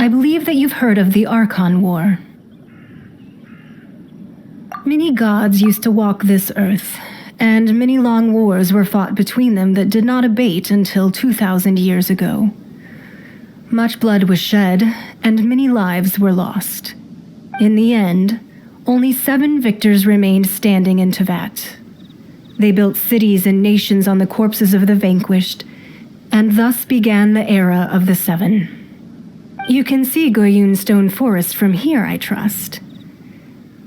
I believe that you've heard of the Archon War. Many gods used to walk this earth, and many long wars were fought between them that did not abate until 2,000 years ago. Much blood was shed, and many lives were lost. In the end, only 7 victors remained standing in Tevat. They built cities and nations on the corpses of the vanquished, and thus began the era of the 7. You can see Goyun Stone Forest from here, I trust.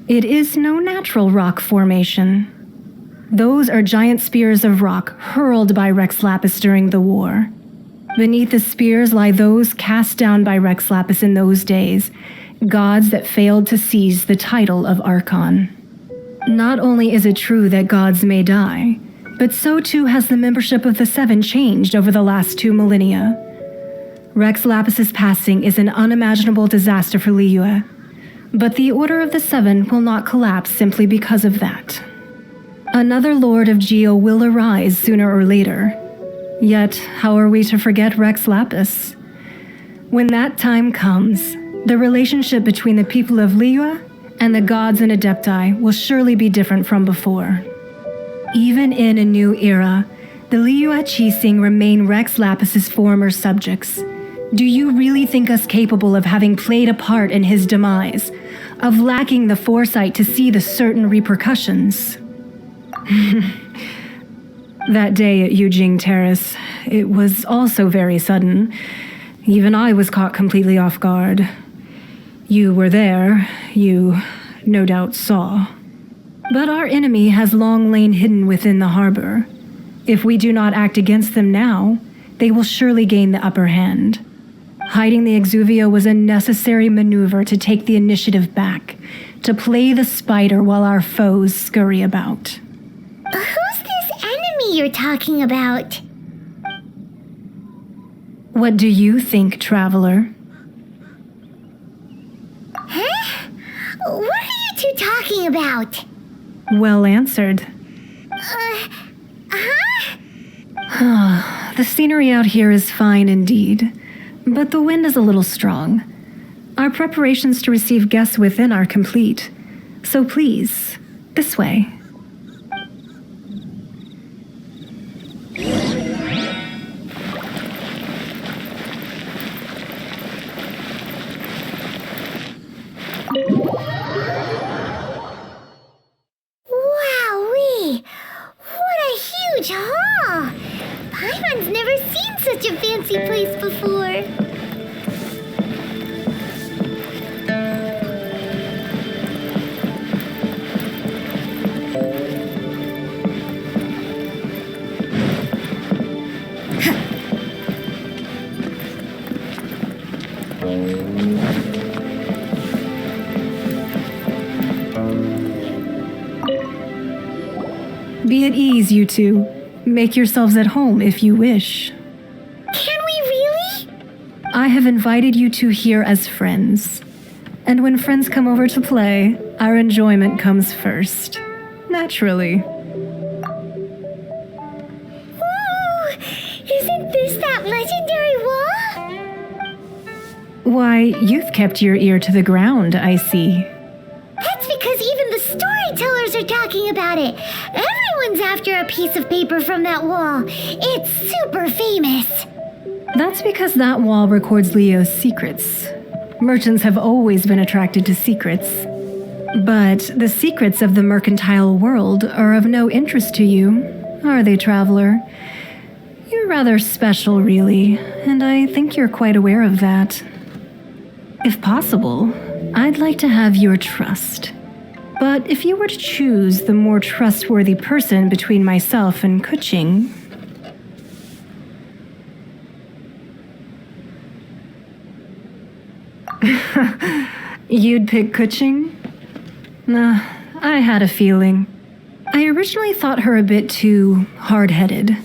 It is no natural rock formation. Those are giant spears of rock hurled by Rex Lapis during the war. Beneath the spears lie those cast down by Rex Lapis in those days, gods that failed to seize the title of Archon. Not only is it true that gods may die, but so too has the membership of the 7 changed over the last 2 millennia. Rex Lapis's passing is an unimaginable disaster for Liyue, but the Order of the 7 will not collapse simply because of that. Another Lord of Geo will arise sooner or later. Yet, how are we to forget Rex Lapis? When that time comes, the relationship between the people of Liyue and the gods and Adepti will surely be different from before. Even in a new era, the Liyue Qixing remain Rex Lapis's former subjects. Do you really think us capable of having played a part in his demise, of lacking the foresight to see the certain repercussions? That day at Yujing Terrace, it was also very sudden. Even I was caught completely off guard. You were there, you no doubt saw. But our enemy has long lain hidden within the harbor. If we do not act against them now, they will surely gain the upper hand. Hiding the Exuvia was a necessary maneuver to take the initiative back, to play the spider while our foes scurry about. Who's this enemy you're talking about? What do you think, traveler? Huh? What are you two talking about? Well answered. Huh? The scenery out here is fine indeed, but the wind is a little strong. Our preparations to receive guests within are complete, so please, this way. Wowee! What a huge hall! Paimon's never seen such a fancy place before. Be at ease, you two. Make yourselves at home if you wish. Can we really? I have invited you two here as friends. And when friends come over to play, our enjoyment comes first. Naturally. Whoa! Isn't this that legendary wall? Why, you've kept your ear to the ground, I see. That's because even the storytellers are talking about it. Everyone's after a piece of paper from that wall. It's super famous. That's because that wall records Liyue's secrets. Merchants have always been attracted to secrets. But the secrets of the mercantile world are of no interest to you, are they, traveler? You're rather special, really, and I think you're quite aware of that. If possible, I'd like to have your trust. But if you were to choose the more trustworthy person between myself and Kuching... You'd pick Kuching? Nah, I had a feeling. I originally thought her a bit too hard-headed.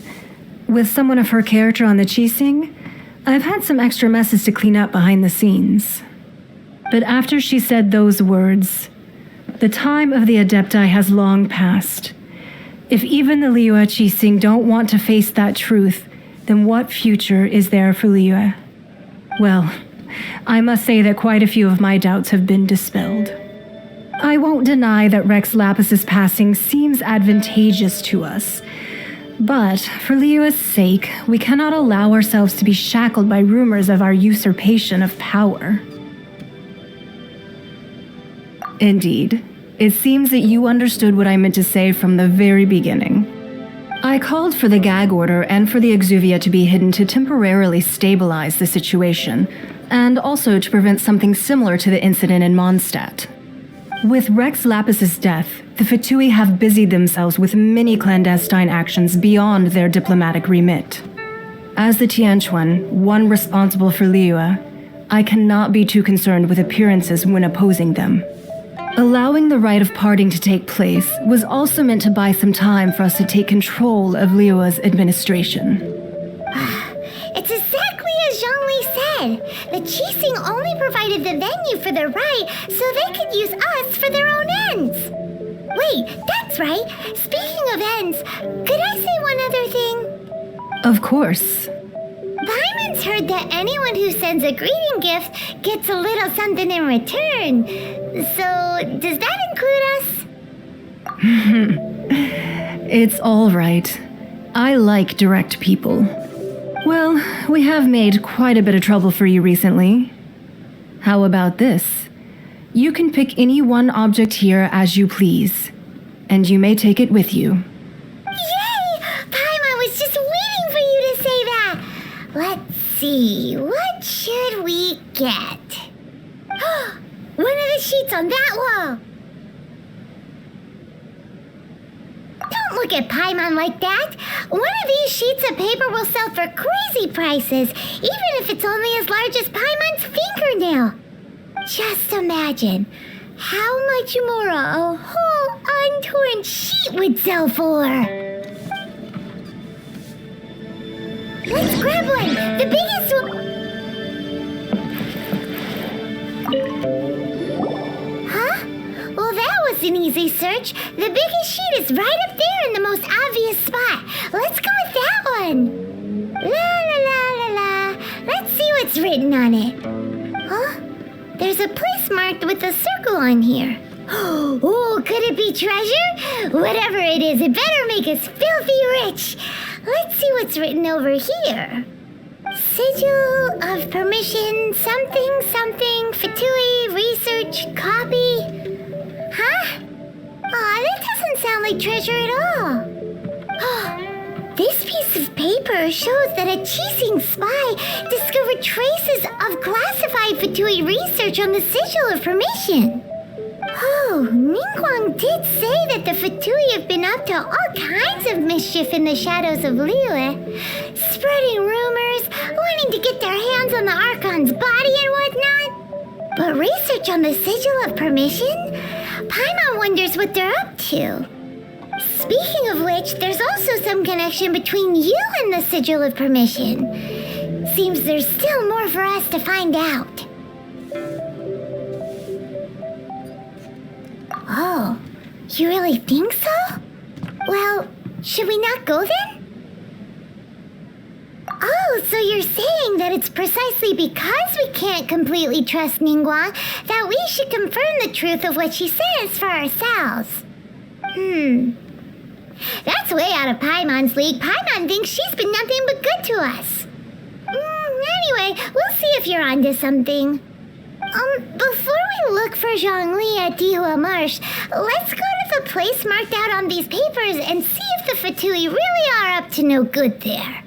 With someone of her character on the Qixing, I've had some extra messes to clean up behind the scenes. But after she said those words, the time of the Adepti has long passed. If even the Liyue Qixing don't want to face that truth, then what future is there for Liyue? Well, I must say that quite a few of my doubts have been dispelled. I won't deny that Rex Lapis's passing seems advantageous to us, but for Liyue's sake, we cannot allow ourselves to be shackled by rumors of our usurpation of power. Indeed, it seems that you understood what I meant to say from the very beginning. I called for the gag order and for the exuvia to be hidden to temporarily stabilize the situation, and also to prevent something similar to the incident in Mondstadt. With Rex Lapis's death, the Fatui have busied themselves with many clandestine actions beyond their diplomatic remit. As the Tianquan, one responsible for Liyue, I cannot be too concerned with appearances when opposing them. Allowing the rite of parting to take place was also meant to buy some time for us to take control of Liyue's administration. It's exactly as Zhongli said. The Qixing only provided the venue for the rite so they could use us for their own ends. Wait, that's right. Speaking of ends, could I say one other thing? Of course. Paimon's heard that anyone who sends a greeting gift gets a little something in return. So, does that include us? It's all right. I like direct people. Well, we have made quite a bit of trouble for you recently. How about this? You can pick any one object here as you please, and you may take it with you. Yay! Paimon was just waiting for you to say that. Let's see, what should we get? One of the sheets on that wall. Don't look at Paimon like that. One of these sheets of paper will sell for crazy prices, even if it's only as large as Paimon's fingernail. Just imagine how much more a whole untorn sheet would sell for. Let's grab one, the biggest one. Huh? Well, that was an easy search. The biggest sheet is right up there in the most obvious spot. Let's go with that one. La la la la la. Let's see what's written on it. Huh? There's a place marked with a circle on here. Oh, could it be treasure? Whatever it is, it better make us filthy rich. Let's see what's written over here. Sigil of permission, something, something, Fatui, research, copy. Huh? Aw, that doesn't sound like treasure at all. This piece of paper shows that a Qixing spy discovered traces of classified Fatui research on the Sigil of Permission. Oh, Lingguang did say that the Fatui have been up to all kinds of mischief in the shadows of Liyue, spreading rumors, wanting to get their hands on the Archon's body and whatnot. But research on the Sigil of Permission? Paimon wonders what they're up to. Speaking of which, there's also some connection between you and the Sigil of Permission. Seems there's still more for us to find out. Oh, you really think so? Well, should we not go then? Oh, so you're saying that it's precisely because we can't completely trust Lingguang that we should confirm the truth of what she says for ourselves. That's way out of Paimon's league. Paimon thinks she's been nothing but good to us. Anyway, we'll see if you're onto something. Before we look for Zhongli at Dihua Marsh, let's go to the place marked out on these papers and see if the Fatui really are up to no good there.